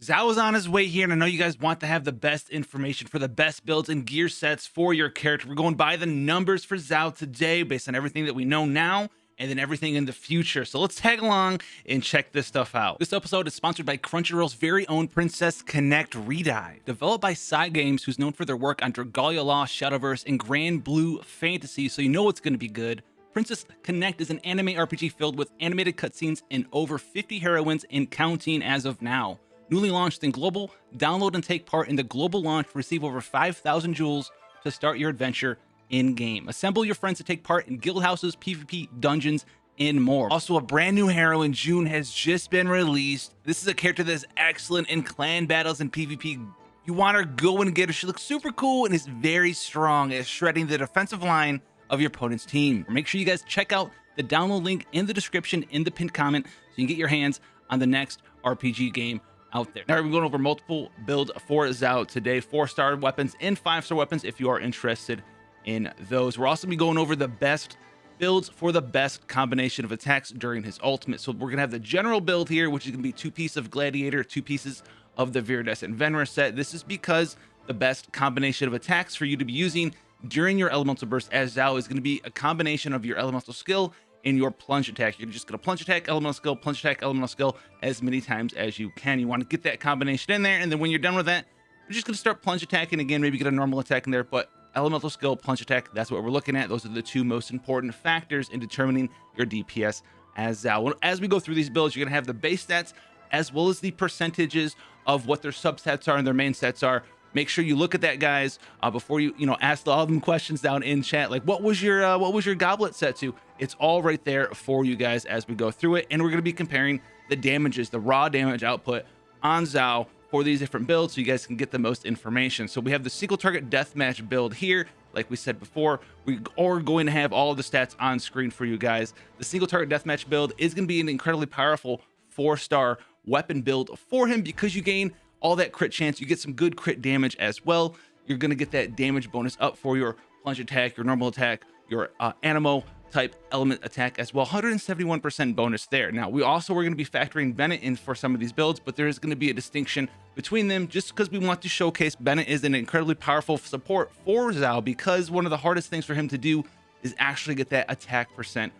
Zhao is on his way here, and I know you guys want to have the best information for the best builds and gear sets for your character. We're going by the numbers for Zhao today based on everything that we know now and then everything in the future. So let's tag along and check this stuff out. This episode is sponsored by Crunchyroll's very own Princess Connect Redye. Developed by Cygames, who's known for their work on Dragalia Law, Shadowverse, and Grand Blue Fantasy, so you know it's going to be good. Princess Connect is an anime RPG filled with animated cutscenes and over 50 heroines and counting as of now. Newly launched in global, download and take part in the global launch to receive over 5,000 jewels to start your adventure in-game. Assemble your friends to take part in guild houses, PvP, dungeons, and more. Also, a brand new heroine, June, has just been released. This is a character that is excellent in clan battles and PvP. You want her, go and get her. She looks super cool and is very strong at shredding the defensive line of your opponent's team. Make sure you guys check out the download link in the description in the pinned comment so you can get your hands on the next RPG game out there. Now we're going over multiple builds for Zhao today, 4-star weapons and 5-star weapons if you are interested in those. We're also going to be going over the best builds for the best combination of attacks during his ultimate. So we're going to have the general build here, which is going to be 2 pieces of Gladiator, 2 pieces of the Viridescent Venera set. This is because the best combination of attacks for you to be using during your elemental burst as Zhao is going to be a combination of your elemental skill and your plunge attack. You're just going to plunge attack, elemental skill, plunge attack, elemental skill as many times as you can. You want to get that combination in there, and then when you're done with that, you're just going to start plunge attacking again, maybe get a normal attack in there, but elemental skill, plunge attack, that's what we're looking at. Those are the 2 most important factors in determining your DPS as Zhao. As we go through these builds, you're going to have the base stats as well as the percentages of what their substats are and their main stats are. Make sure you look at that, guys, before you ask all them questions down in chat. Like, what was your goblet set to? It's all right there for you guys as we go through it, and we're going to be comparing the damages, the raw damage output on Zhao for these different builds, so you guys can get the most information. So we have the single target deathmatch build here. Like we said before, we are going to have all of the stats on screen for you guys. The single target deathmatch build is going to be an incredibly powerful 4-star weapon build for him because you gain all that crit chance. You get some good crit damage as well. You're going to get that damage bonus up for your plunge attack, your normal attack, your anemo type element attack as well. 171% bonus there. Now, we also are going to be factoring Bennett in for some of these builds, but there is going to be a distinction between them just because we want to showcase Bennett is an incredibly powerful support for Zhao, because one of the hardest things for him to do is actually get that attack percent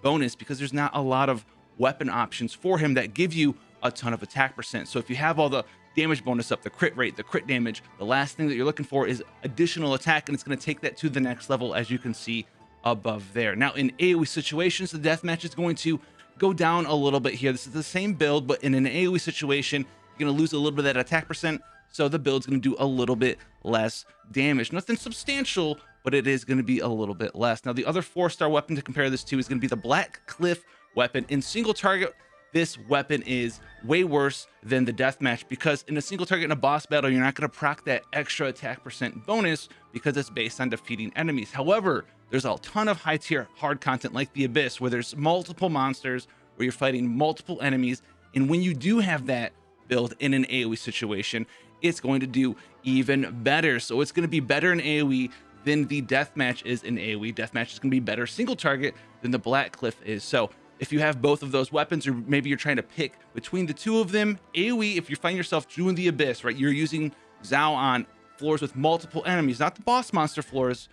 bonus, because there's not a lot of weapon options for him that give you a ton of attack percent. So if you have all the damage bonus up, the crit rate, the crit damage, the last thing that you're looking for is additional attack, and it's going to take that to the next level, as you can see above there. Now, in AoE situations, the deathmatch is going to go down a little bit here. This is the same build, but in an AoE situation, you're going to lose a little bit of that attack percent, so the build's going to do a little bit less damage. Nothing substantial, but it is going to be a little bit less. Now, the other 4-star weapon to compare this to is going to be the Blackcliff weapon. In single target, this weapon is way worse than the deathmatch, because in a single target in a boss battle, you're not going to proc that extra attack percent bonus because it's based on defeating enemies. However, there's a ton of high tier hard content like the Abyss, where there's multiple monsters, where you're fighting multiple enemies, and when you do have that build in an AoE situation, it's going to do even better. So it's going to be better in AoE than the deathmatch is in AoE. Deathmatch is going to be better single target than the Blackcliff is. So if you have both of those weapons, or maybe you're trying to pick between the 2 of them, AoE, if you find yourself doing the Abyss, right, you're using Zhao on floors with multiple enemies, not the boss monster floors,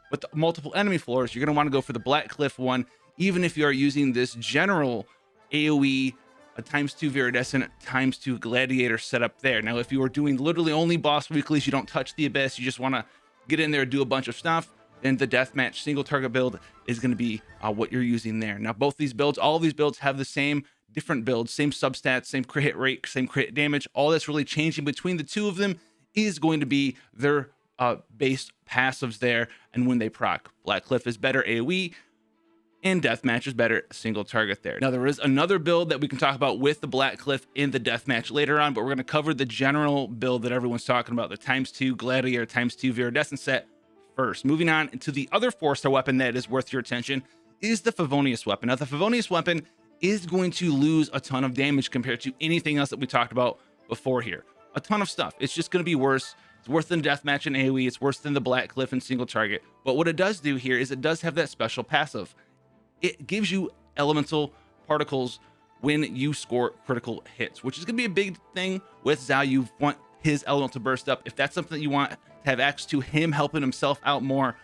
but the multiple enemy floors, you're going to want to go for the Blackcliff one, even if you are using this general AoE, a ×2 Viridescent, ×2 Gladiator setup there. Now, if you are doing literally only boss weeklies, you don't touch the Abyss, you just want to get in there and do a bunch of stuff, then the deathmatch single target build is going to be what you're using there. Now, both these builds, all of these builds have the same different builds, same substats, same crit hit rate, same crit damage. All that's really changing between the 2 of them is going to be their base passives there and when they proc. Blackcliff is better AoE, and deathmatch is better single target there. Now, there is another build that we can talk about with the Blackcliff in the deathmatch later on, but we're going to cover the general build that everyone's talking about, the ×2 Gladiator, ×2 Viridescent set first. Moving on into the other 4-star weapon that is worth your attention is the Favonius weapon. Now, the Favonius weapon is going to lose a ton of damage compared to anything else that we talked about before here. A ton of stuff. It's just going to be worse. It's worse than deathmatch and AoE. It's worse than the Blackcliff and single target. But what it does do here is it does have that special passive. It gives you elemental particles when you score critical hits, which is going to be a big thing with Xiao. You want his elemental burst up. If that's something that you want to have access to, him helping himself out more,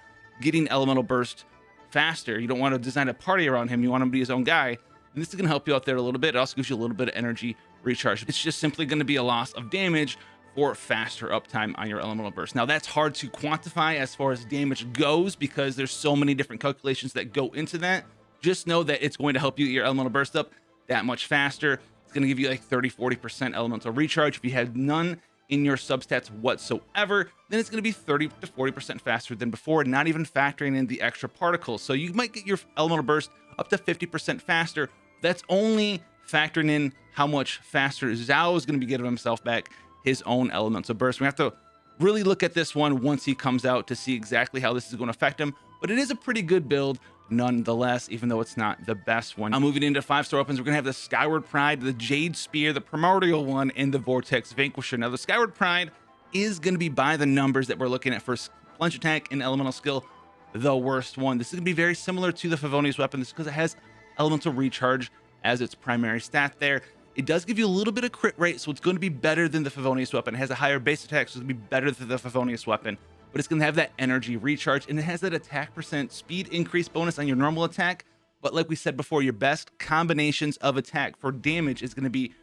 getting elemental burst faster. You don't want to design a party around him. You want him to be his own guy. And this is going to help you out there a little bit. It also gives you a little bit of energy recharge. It's just simply going to be a loss of damage for faster uptime on your elemental burst. Now that's hard to quantify as far as damage goes because there's so many different calculations that go into that. Just know that it's going to help you get your elemental burst up that much faster. It's going to give you like 30-40% elemental recharge. If you had none in your substats whatsoever, then it's going to be 30 to 40% faster than before, not even factoring in the extra particles. So you might get your elemental burst up to 50% faster. That's only factoring in how much faster Xiao is going to be giving himself back his own elemental burst. We have to really look at this one once he comes out to see exactly how this is going to affect him, but it is a pretty good build nonetheless, even though it's not the best one. Now moving into 5-star weapons, we're gonna have the Skyward Pride, the Jade Spear, the Primordial one, and the Vortex Vanquisher. Now the Skyward Pride is gonna be by the numbers that we're looking at for plunge attack and elemental skill, the worst one. This is gonna be very similar to the Favonius weapon. This is because it has elemental recharge as its primary stat there. It does give you a little bit of crit rate, so it's going to be better than the Favonius weapon. It has a higher base attack, so it's going to be better than the Favonius weapon. But it's going to have that energy recharge, and it has that attack percent speed increase bonus on your normal attack. But like we said before, your best combinations of attack for damage is going to be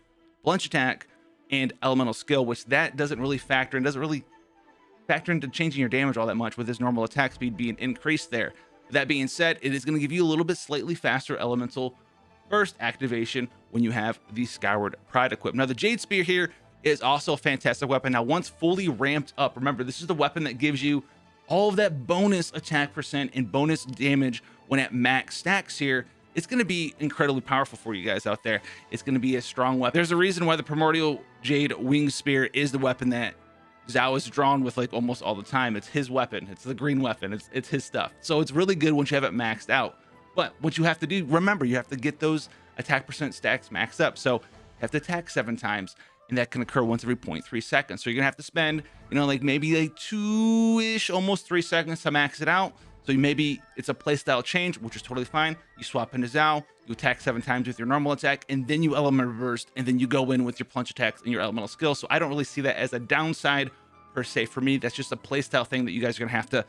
plunge attack and elemental skill, which that doesn't really factor in, doesn't really factor into changing your damage all that much with this normal attack speed being increased there. That being said, it is going to give you a little bit slightly faster elemental burst activation when you have the Skyward Pride equipped. Now the Jade Spear here is also a fantastic weapon. Now once fully ramped up, remember this is the weapon that gives you all of that bonus attack percent and bonus damage when at max stacks here. It's going to be incredibly powerful for you guys out there. It's going to be a strong weapon. There's a reason why the Primordial Jade Wing Spear is the weapon that Xiao is drawn with like almost all the time. It's his weapon. It's the green weapon. It's his stuff. So it's really good once you have it maxed out. But what you have to do, remember, you have to get those attack percent stacks maxed up. So you have to attack 7 times, and that can occur once every 0.3 seconds. So you're gonna have to spend, you know, like maybe like 2-ish, almost 3 seconds to max it out. So maybe it's a playstyle change, which is totally fine. You swap into Xiao, you attack 7 times with your normal attack, and then you elemental burst, and then you go in with your plunge attacks and your elemental skill. So I don't really see that as a downside per se for me. That's just a playstyle thing that you guys are gonna have to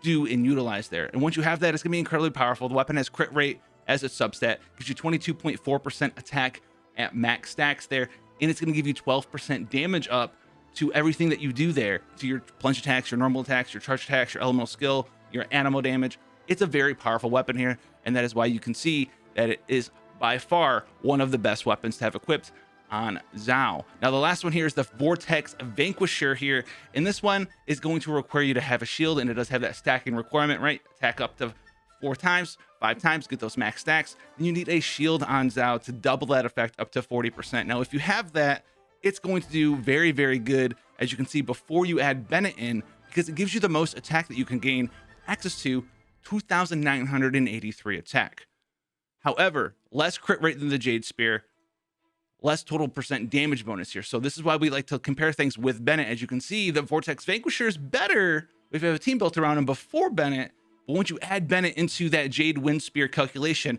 do and utilize there. And once you have that, it's gonna be incredibly powerful. The weapon has crit rate as its substat, gives you 22.4% attack at max stacks there, and it's gonna give you 12% damage up to everything that you do there, to your plunge attacks, your normal attacks, your charge attacks, your elemental skill, your animal damage. It's a very powerful weapon here, and that is why you can see that it is by far one of the best weapons to have equipped on Xiao. Now the last one here is the Vortex Vanquisher here, and this one is going to require you to have a shield, and it does have that stacking requirement, right? Attack up to 4 times, 5 times, get those max stacks, and you need a shield on Xiao to double that effect up to 40%. Now if you have that, it's going to do very, very good, as you can see before you add Bennett in, because it gives you the most attack that you can gain access to, 2,983 attack. However, less crit rate than the Jade Spear, less total percent damage bonus here. So this is why we like to compare things with Bennett. As you can see, the Vortex Vanquisher is better if you have a team built around him before Bennett, but once you add Bennett into that Jade Wind Spear calculation,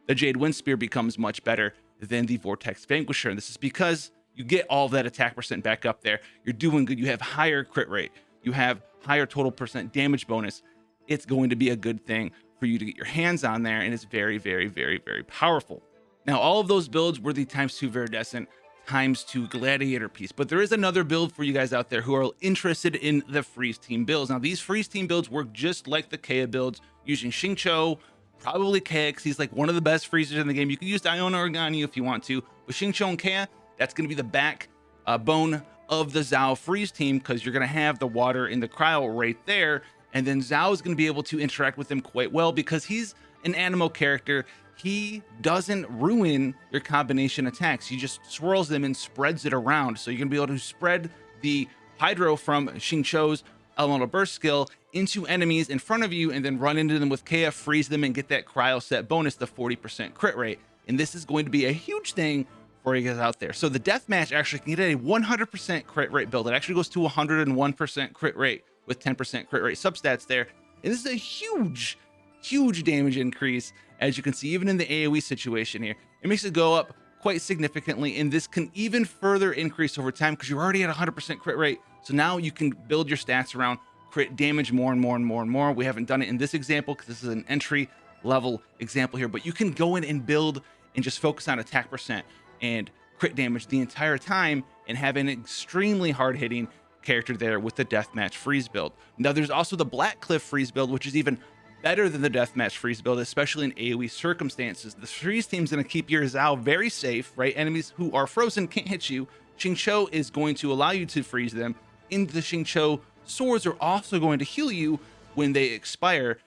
the Jade Wind Spear becomes much better than the Vortex Vanquisher. And this is because you get all of that attack percent back up there. You're doing good. You have higher crit rate. You have higher total percent damage bonus. It's going to be a good thing for you to get your hands on there, and it's very, very, very, very powerful. Now, all of those builds were the ×2 Viridescent, ×2 Gladiator piece, but there is another build for you guys out there who are interested in the Freeze Team builds. Now, these Freeze Team builds work just like the Kea builds, using Xingqiu, probably Kea, he's like one of the best freezers in the game. You can use Iona or Ganyu if you want to, but Xingqiu and Kea, that's going to be the backbone of the Xiao Freeze Team, because you're going to have the water in the cryo right there, and then Xiao is going to be able to interact with them quite well because he's an Anemo character. He doesn't ruin your combination attacks. He just swirls them and spreads it around. So you're going to be able to spread the Hydro from Xingqiu's elemental burst skill into enemies in front of you, and then run into them with Kea, freeze them, and get that cryo set bonus, the 40% crit rate. And this is going to be a huge thing for you guys out there. So the Deathmatch actually can get a 100% crit rate build. It actually goes to 101% crit rate with 10% crit rate substats there. And this is a huge damage increase, as you can see, even in the AoE situation here. it makes it go up quite significantly, and this can even further increase over time because you're already at 100% crit rate. So now you can build your stats around crit damage more and more and more and more. We haven't done it in this example because this is an entry level example here, but you can go in and build and just focus on attack percent and crit damage the entire time and have an extremely hard hitting character there with the Deathmatch freeze build. Now there's also the Blackcliff freeze build, which is even better than the Deathmatch freeze build, especially in AoE circumstances. The freeze team is going to keep your Xiao very safe, right? Enemies who are frozen can't hit you. Xingqiu is going to allow you to freeze them. And the Xingqiu swords are also going to heal you when they expire.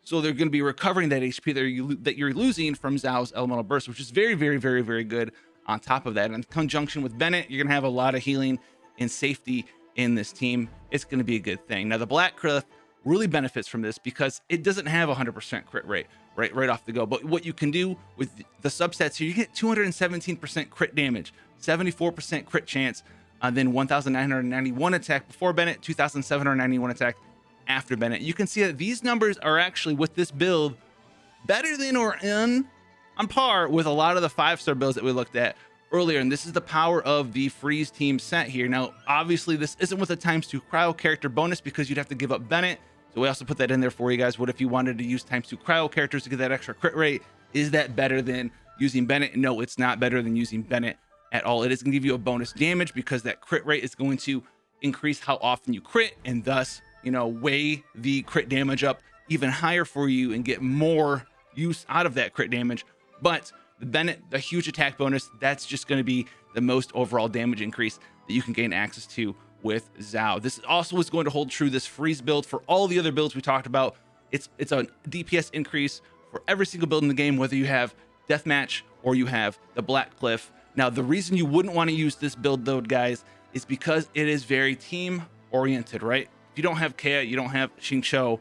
So they're going to be recovering that HP that you're losing from Xiao's elemental burst, which is very, very, very, very good on top of that. In conjunction with Bennett, you're going to have a lot of healing and safety in this team. It's going to be a good thing. Now the Blackcliff really benefits from this because it doesn't have 100% crit rate right off the go. But what you can do with the subsets here, you get 217% crit damage, 74% crit chance, then 1,991 attack before Bennett, 2,791 attack after Bennett. You can see that these numbers are actually, with this build, better than or on par with a lot of the 5-star builds that we looked at earlier. And this is the power of the freeze team set here. Now obviously this isn't with a ×2 cryo character bonus because you'd have to give up Bennett, so we also put that in there for you guys. What if you wanted to use ×2 cryo characters to get that extra crit rate? Is that better than using Bennett? No, it's not better than using Bennett at all. It is going to give you a bonus damage because that crit rate is going to increase how often you crit, and thus, you know, weigh the crit damage up even higher for you and get more use out of that crit damage. But the Bennett, the huge attack bonus, that's just going to be the most overall damage increase that you can gain access to with Xiao. This also is going to hold true, this freeze build, for all the other builds we talked about. It's a DPS increase for every single build in the game, whether you have Deathmatch or you have the Blackcliff. Now, the reason you wouldn't want to use this build though, guys, is because it is very team oriented, right? If you don't have Kea, you don't have Xingqiu,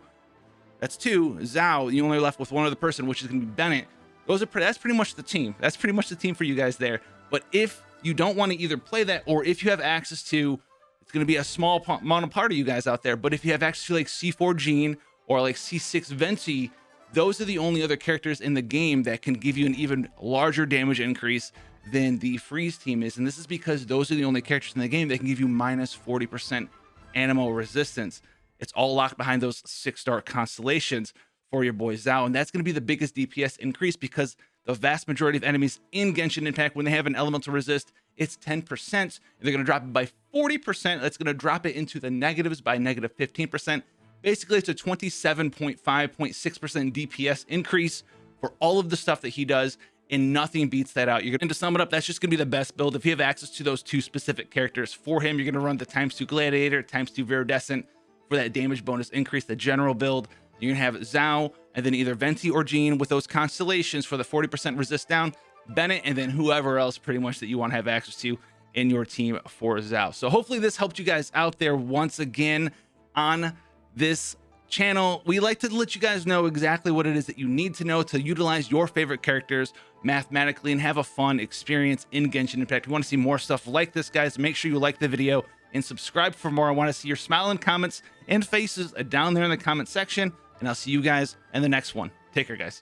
that's 2. Xiao, you only left with one other person, which is going to be Bennett. That's pretty much the team. That's pretty much the team for you guys there. But if you don't want to either play that, or if you have access to, it's going to be a small amount of part of you guys out there, but if you have access to like C4 Jade or like C6 Venti, those are the only other characters in the game that can give you an even larger damage increase than the freeze team is. And this is because those are the only characters in the game that can give you minus 40% animal resistance. It's all locked behind those 6-star constellations for your boy Xiao, and that's going to be the biggest DPS increase because the vast majority of enemies in Genshin Impact, when they have an elemental resist, it's 10%, and they're going to drop it by 40%. That's going to drop it into the negatives by negative 15%. Basically, it's a 27.5.6% DPS increase for all of the stuff that he does, and nothing beats that out. You're going to sum it up, that's just going to be the best build. If you have access to those 2 specific characters for him, you're going to run the ×2 Gladiator, ×2 Viridescent for that damage bonus increase, the general build. You're going to have Xiao, and then either Venti or Jade with those constellations for the 40% resist down, Bennett, and then whoever else pretty much that you want to have access to in your team for Xiao. So hopefully this helped you guys out there once again on this channel. We like to let you guys know exactly what it is that you need to know to utilize your favorite characters mathematically and have a fun experience in Genshin Impact. If you want to see more stuff like this, guys, make sure you like the video and subscribe for more. I want to see your smiling comments and faces down there in the comment section, and I'll see you guys in the next one. Take care, guys.